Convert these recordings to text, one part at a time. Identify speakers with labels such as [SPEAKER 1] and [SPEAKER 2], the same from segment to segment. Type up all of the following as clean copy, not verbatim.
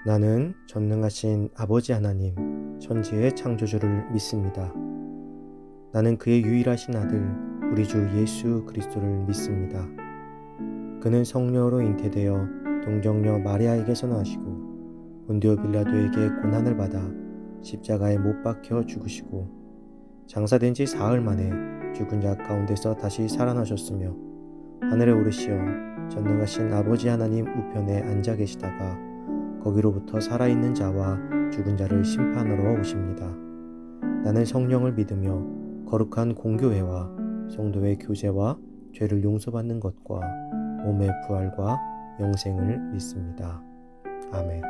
[SPEAKER 1] 나는 전능하신 아버지 하나님, 천지의 창조주를 믿습니다. 나는 그의 유일하신 아들, 우리 주 예수 그리스도를 믿습니다. 그는 성령으로 잉태되어 동정녀 마리아에게서 나시고 본디오 빌라도에게 고난을 받아 십자가에 못 박혀 죽으시고 장사된 지 사흘 만에 죽은 자 가운데서 다시 살아나셨으며 하늘에 오르시어 전능하신 아버지 하나님 우편에 앉아 계시다가 거기로부터 살아있는 자와 죽은 자를 심판하러 오십니다. 나는 성령을 믿으며 거룩한 공교회와 성도의 교제와 죄를 용서받는 것과 몸의 부활과 영생을 믿습니다. 아멘.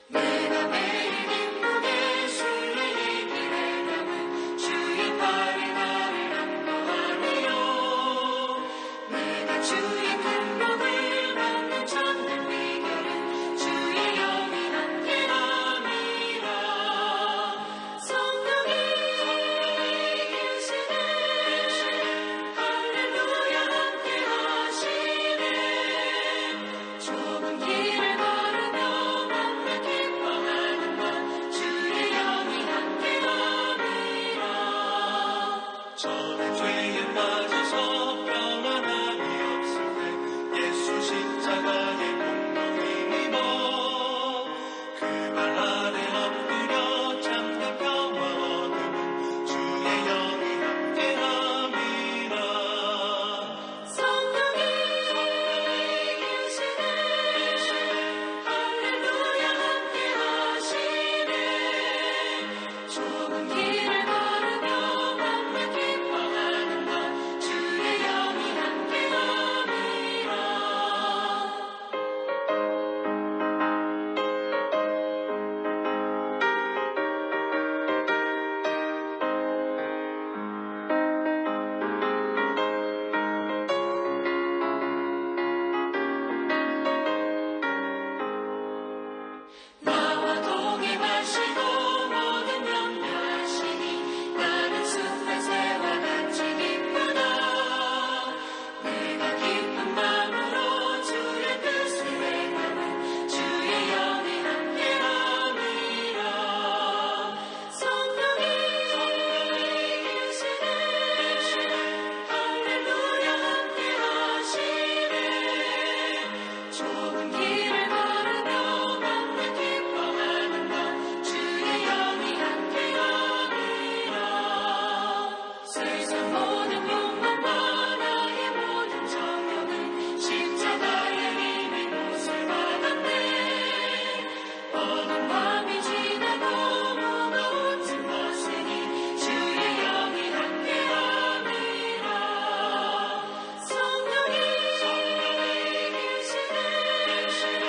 [SPEAKER 2] 내가 매일 기쁨의 주의 얘기를 담은 주의 발에 나를 안보하리요. 내가 주의 큰 복을 받는 참된 비결은 주의 영이 함께함이라. 성령이 계시네 할렐루야 함께하시네. 좁은 길을 걸으며 맘을 기뻐하는 것 주의 영이 함께함이라. 저는 죄에 빠져서 평안함이 없을 때 예수 십자가의 공로를 힘입어 그 발 아래 엎드려 참된 평화 얻음은 주의 영이 함께함이라. 성령이 계시네 할렐루야 함께하시네. 좁은 길을 걸으며 맘을 기뻐하는 것 주의 영이 함께함이라. 나와 동행하시고 모든 염려하시니 나는 숲의 새와 같이 기쁘다. 내가 기쁜 마음으로 주의 뜻을 행하는 주의 영이 함께함이라. 성령이 계시네 할렐루야 함께하시네. 좁은 길을 걸으며 맘을 기뻐하는 것 주의 영이 함께함이라. 세상 모든 욕망과 나의 모든 정욕은 십자가의 힘이 못을 받았네. 어두운 밤이 지나고 무거운 짐 벗으니 주의 영이 함께함이라. 성령이 계시네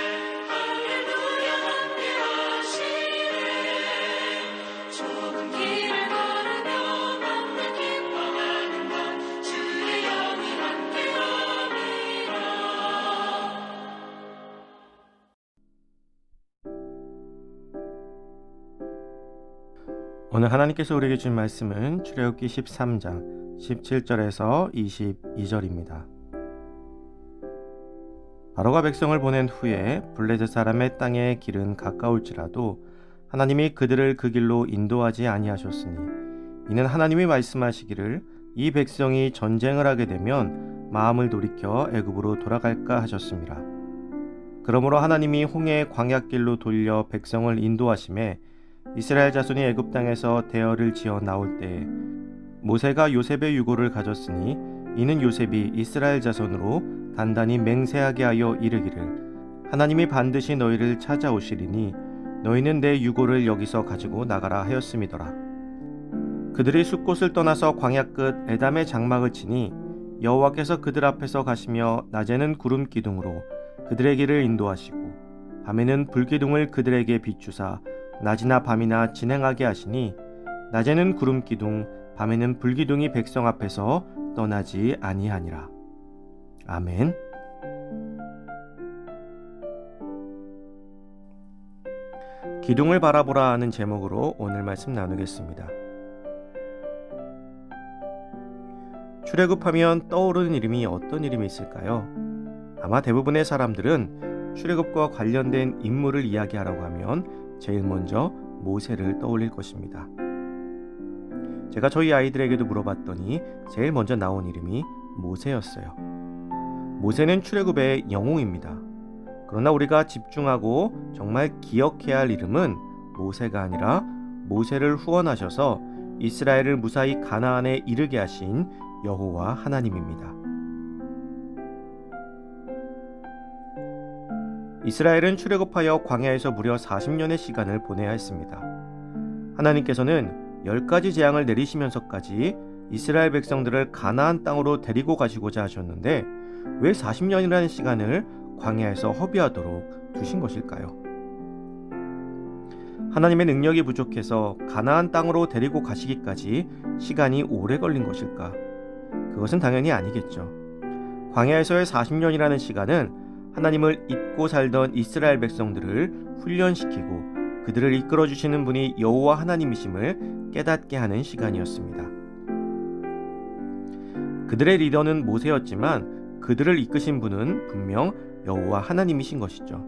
[SPEAKER 2] 할렐루야 함께하시네. 좁은 길을 걸으며 맘을 기뻐하는 것 주의 영이 함께함이라.
[SPEAKER 1] 오늘 하나님께서 우리에게 주신 말씀은 출애굽기 13장 17절에서 22절입니다. 바로가 백성을 보낸 후에 블레셋 사람의 땅의 길은 가까울지라도 하나님이 그들을 그 길로 인도하지 아니하셨으니 이는 하나님이 말씀하시기를 이 백성이 전쟁을 하게 되면 마음을 돌이켜 애굽으로 돌아갈까 하셨습니다. 그러므로 하나님이 홍해의 광야길로 돌려 백성을 인도하심에 이스라엘 자손이 애굽 땅에서 대열을 지어 나올 때에 모세가 요셉의 유고를 가졌으니 이는 요셉이 이스라엘 자손으로 단단히 맹세하게 하여 이르기를 하나님이 반드시 너희를 찾아오시리니 너희는 내 유고를 여기서 가지고 나가라 하였음이더라. 그들이 숫곳을 떠나서 광야 끝 에담의 장막을 치니 여호와께서 그들 앞에서 가시며 낮에는 구름 기둥으로 그들의 길을 인도하시고 밤에는 불기둥을 그들에게 비추사 낮이나 밤이나 진행하게 하시니 낮에는 구름 기둥 밤에는 불기둥이 백성 앞에서 떠나지 아니하니라. 아멘. 기둥을 바라보라 하는 제목으로 오늘 말씀 나누겠습니다. 출애굽하면 떠오르는 이름이 어떤 이름이 있을까요? 아마 대부분의 사람들은 출애굽과 관련된 인물을 이야기하라고 하면 제일 먼저 모세를 떠올릴 것입니다. 제가 저희 아이들에게도 물어봤더니 제일 먼저 나온 이름이 모세였어요. 모세는 출애굽의 영웅입니다. 그러나 우리가 집중하고 정말 기억해야 할 이름은 모세가 아니라 모세를 후원하셔서 이스라엘을 무사히 가나안에 이르게 하신 여호와 하나님입니다. 이스라엘은 출애굽하여 광야에서 무려 40년의 시간을 보내야 했습니다. 하나님께서는 10가지 재앙을 내리시면서까지 이스라엘 백성들을 가나안 땅으로 데리고 가시고자 하셨는데 왜 40년이라는 시간을 광야에서 허비하도록 두신 것일까요? 하나님의 능력이 부족해서 가나안 땅으로 데리고 가시기까지 시간이 오래 걸린 것일까? 그것은 당연히 아니겠죠. 광야에서의 40년이라는 시간은 하나님을 잊고 살던 이스라엘 백성들을 훈련시키고 그들을 이끌어 주시는 분이 여호와 하나님이심을 깨닫게 하는 시간이었습니다. 그들의 리더는 모세였지만 그들을 이끄신 분은 분명 여호와 하나님이신 것이죠.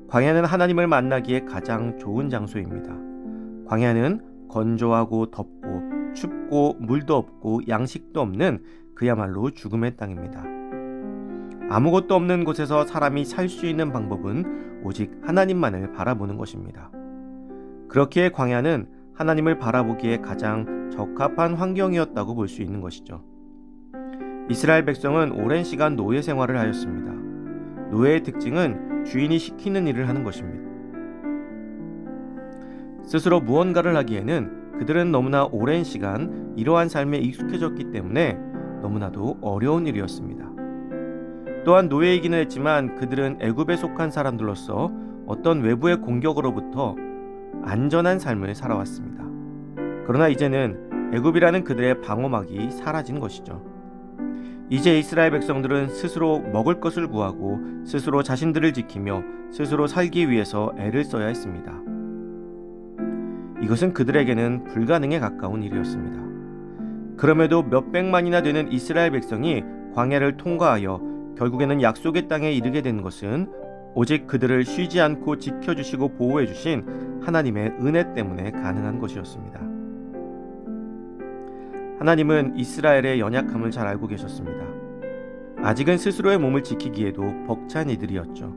[SPEAKER 1] 광야는 하나님을 만나기에 가장 좋은 장소입니다. 광야는 건조하고 덥고 춥고 물도 없고 양식도 없는 그야말로 죽음의 땅입니다. 아무것도 없는 곳에서 사람이 살 수 있는 방법은 오직 하나님만을 바라보는 것입니다. 그렇기에 광야는 하나님을 바라보기에 가장 적합한 환경이었다고 볼 수 있는 것이죠. 이스라엘 백성은 오랜 시간 노예 생활을 하였습니다. 노예의 특징은 주인이 시키는 일을 하는 것입니다. 스스로 무언가를 하기에는 그들은 너무나 오랜 시간 이러한 삶에 익숙해졌기 때문에 너무나도 어려운 일이었습니다. 또한 노예이기는 했지만 그들은 애굽에 속한 사람들로서 어떤 외부의 공격으로부터 안전한 삶을 살아왔습니다. 그러나 이제는 애굽이라는 그들의 방어막이 사라진 것이죠. 이제 이스라엘 백성들은 스스로 먹을 것을 구하고 스스로 자신들을 지키며 스스로 살기 위해서 애를 써야 했습니다. 이것은 그들에게는 불가능에 가까운 일이었습니다. 그럼에도 몇백만이나 되는 이스라엘 백성이 광야를 통과하여 결국에는 약속의 땅에 이르게 된 것은 오직 그들을 쉬지 않고 지켜주시고 보호해주신 하나님의 은혜 때문에 가능한 것이었습니다. 하나님은 이스라엘의 연약함을 잘 알고 계셨습니다. 아직은 스스로의 몸을 지키기에도 벅찬 이들이었죠.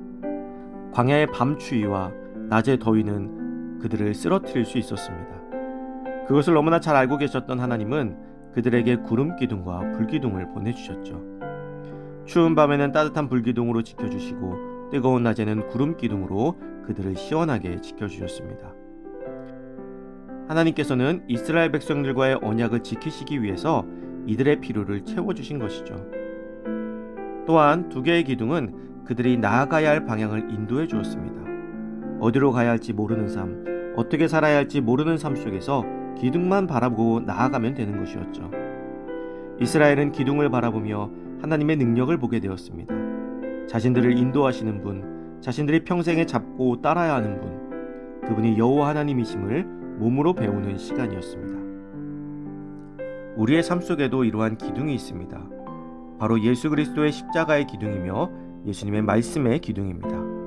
[SPEAKER 1] 광야의 밤 추위와 낮의 더위는 그들을 쓰러뜨릴 수 있었습니다. 그것을 너무나 잘 알고 계셨던 하나님은 그들에게 구름 기둥과 불 기둥을 보내주셨죠. 추운 밤에는 따뜻한 불 기둥으로 지켜주시고 뜨거운 낮에는 구름 기둥으로 그들을 시원하게 지켜주셨습니다. 하나님께서는 이스라엘 백성들과의 언약을 지키시기 위해서 이들의 필요를 채워주신 것이죠. 또한 2개의 기둥은 그들이 나아가야 할 방향을 인도해 주었습니다. 어디로 가야 할지 모르는 삶, 어떻게 살아야 할지 모르는 삶 속에서 기둥만 바라보고 나아가면 되는 것이었죠. 이스라엘은 기둥을 바라보며 하나님의 능력을 보게 되었습니다. 자신들을 인도하시는 분, 자신들이 평생에 잡고 따라야 하는 분, 그분이 여호와 하나님이심을 몸으로 배우는 시간이었습니다. 우리의 삶 속에도 이러한 기둥이 있습니다. 바로 예수 그리스도의 십자가의 기둥이며 예수님의 말씀의 기둥입니다.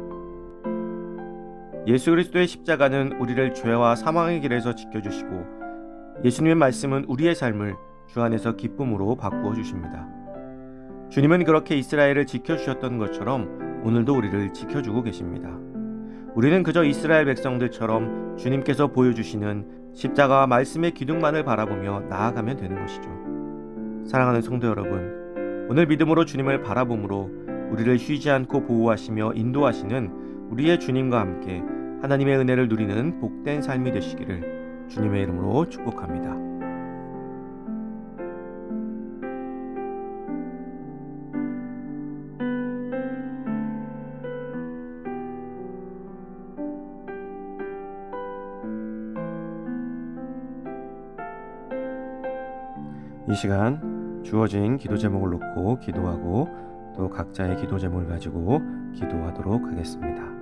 [SPEAKER 1] 예수 그리스도의 십자가는 우리를 죄와 사망의 길에서 지켜주시고 예수님의 말씀은 우리의 삶을 주 안에서 기쁨으로 바꾸어 주십니다. 주님은 그렇게 이스라엘을 지켜주셨던 것처럼 오늘도 우리를 지켜주고 계십니다. 우리는 그저 이스라엘 백성들처럼 주님께서 보여주시는 십자가와 말씀의 기둥만을 바라보며 나아가면 되는 것이죠. 사랑하는 성도 여러분, 오늘 믿음으로 주님을 바라봄으로 우리를 쉬지 않고 보호하시며 인도하시는 우리의 주님과 함께 하나님의 은혜를 누리는 복된 삶이 되시기를 주님의 이름으로 축복합니다. 이 시간 주어진 기도 제목을 놓고 기도하고 또 각자의 기도 제목을 가지고 기도하도록 하겠습니다.